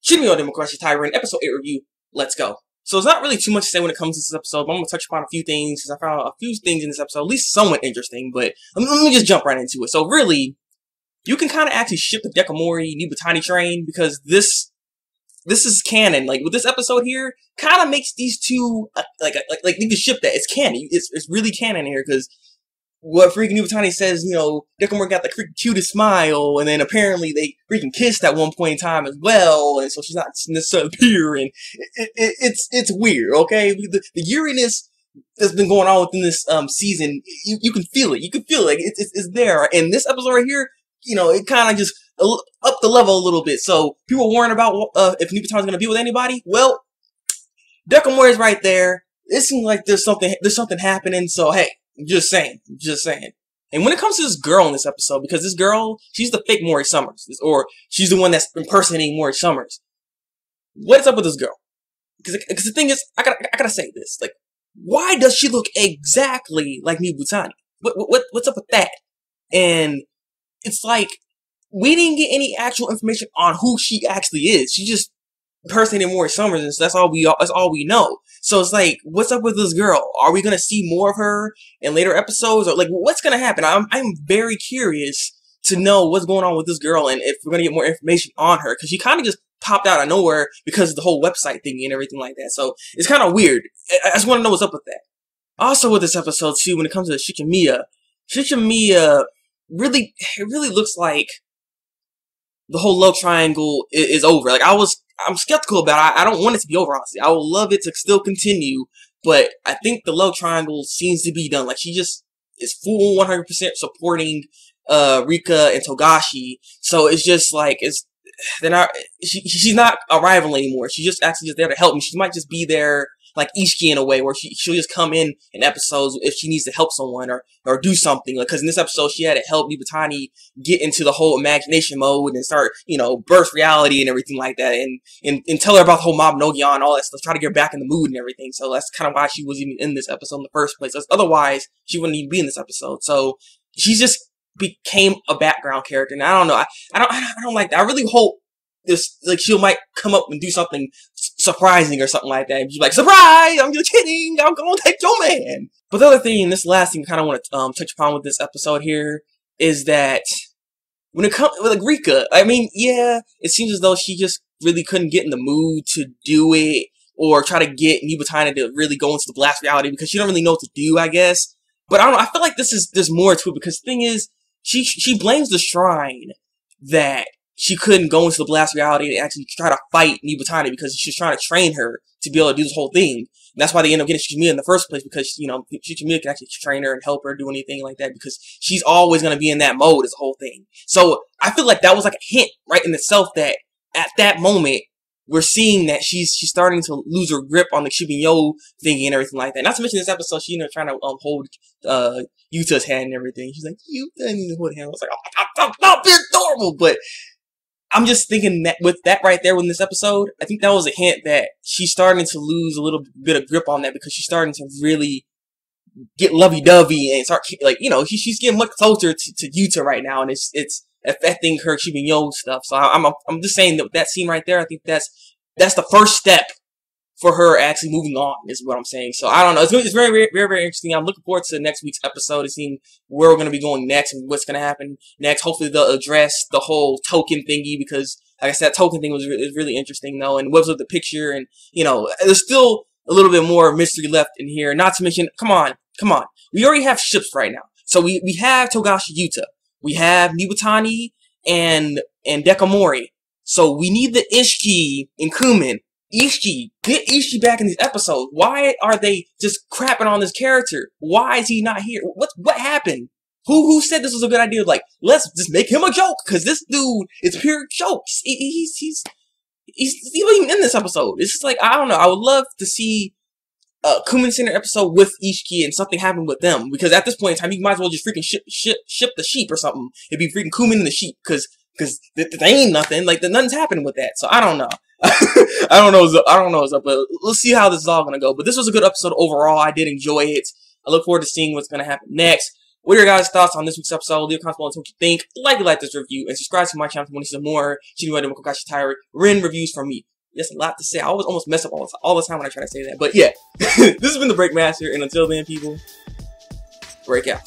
Chuunibyou de Shitai, episode 8 review. Let's go. So there's not really too much to say when it comes to this episode, but I'm going to touch upon a few things, because I found a few things in this episode, at least somewhat interesting, but let me just jump right into it. So really, you can kind of actually ship the Mori Nibatani train, because this is canon. Like, with this episode here, kind of makes these two, like you can ship that. It's canon. It's really canon here, because what freaking Nibatani says, you know, Mori got the freaking cutest smile, and then apparently they freaking kissed at one point in time as well, and so she's not necessarily pure, and it's weird, okay? The Yuriness that's been going on within this season, you can feel it. You can feel it. Like, it's there. And this episode right here, you know, it kind of just up the level a little bit. So people worrying about if Nibatani's gonna be with anybody. Well, Mori is right there. It seems like there's something happening. So hey. Just saying. And when it comes to this girl in this episode, because this girl, she's the fake Mori Summers, or she's the one that's impersonating Mori Summers. What's up with this girl? Because the thing is, I gotta say this. Like, why does she look exactly like Nibatani? What's up with that? And it's like, we didn't get any actual information on who she actually is. She just impersonating Mori Summers, and so that's all we know. So it's like, what's up with this girl? Are we gonna see more of her in later episodes, or like, what's gonna happen? I'm very curious to know what's going on with this girl, and if we're gonna get more information on her, because she kind of just popped out of nowhere because of the whole website thingy and everything like that. So it's kind of weird. I just want to know what's up with that. Also, with this episode too, when it comes to Shichimiya really looks like the whole love triangle is over. Like, I'm skeptical about it. I don't want it to be over, honestly. I would love it to still continue, but I think the love triangle seems to be done. Like, she just is full 100% supporting Rika and Togashi. So it's just like, she's not a rival anymore. She's just actually just there to help me. She might just be there like Ishiki in a way, where she'll just come in episodes if she needs to help someone or do something. Like, because in this episode, she had to help Nibatani get into the whole imagination mode and start, you know, burst reality and everything like that, and tell her about the whole Mabinogion and all that stuff, try to get her back in the mood and everything. So that's kind of why she was even in this episode in the first place. Otherwise, she wouldn't even be in this episode. So she just became a background character, and I don't know. I don't like that. I really hope this, like, she might come up and do something surprising or something like that. And be like, surprise! I'm just kidding! I'm gonna take your man! But the other thing, and this last thing I kind of want to touch upon with this episode here, is that when it comes with, like, Rika, I mean, yeah, it seems as though she just really couldn't get in the mood to do it, or try to get Nibatani to really go into the blast reality, because she don't really know what to do, I guess. But I don't know, I feel like there's more to it, because the thing is, she blames the shrine that she couldn't go into the blast reality and actually try to fight Nibatani, because she's trying to train her to be able to do this whole thing. And that's why they end up getting Shichimiya in the first place, because, you know, Shichimiya can actually train her and help her do anything like that, because she's always going to be in that mode as the whole thing. So I feel like that was like a hint right in itself, that at that moment, we're seeing that she's starting to lose her grip on the Chuunibyou thingy and everything like that. Not to mention this episode, she, you know, trying to hold Yuta's hand and everything. She's like, Yuta, and hold hand. I was like, oh, stop being adorable. But I'm just thinking that with that right there in this episode, I think that was a hint that she's starting to lose a little bit of grip on that, because she's starting to really get lovey-dovey and start, like, you know, she's getting much closer to Yuta right now, and it's affecting her Chuunibyou stuff. So I'm just saying that with that scene right there, I think that's the first step for her actually moving on, is what I'm saying. So I don't know. It's very, very, very, very interesting. I'm looking forward to next week's episode and seeing where we're going to be going next and what's going to happen next. Hopefully they'll address the whole token thingy, because, like I said, that token thing was really interesting, though. And what's with the picture, and, you know, there's still a little bit more mystery left in here. Not to mention, come on. We already have ships right now. So we have Togashi Yuta. We have Nibatani and Mori. So we need the Ishiki and Kumin. Ishiki, get Ishiki back in these episodes. Why are they just crapping on this character? Why is he not here? What happened? Who said this was a good idea? Like, let's just make him a joke, because this dude is pure jokes. He's not even in this episode. It's just like, I don't know. I would love to see Kumin Center episode with Ishiki and something happen with them, because at this point in time, you might as well just freaking ship the sheep or something. It'd be freaking Kumin and the sheep, because there ain't nothing. Like, nothing's happening with that. So I don't know. I don't know what's up, but let's see how this is all gonna go. But this was a good episode overall. I did enjoy it. I look forward to seeing what's gonna happen next. What are your guys' thoughts on this week's episode? Leave a comment below and tell what you think. Like this review, and subscribe to my channel if you want to see some more Chuunibyou de Shitai Ren reviews from me. Yes, a lot to say. I always almost mess up all the time when I try to say that. But yeah, this has been the Breakmaster, and until then, people, break out.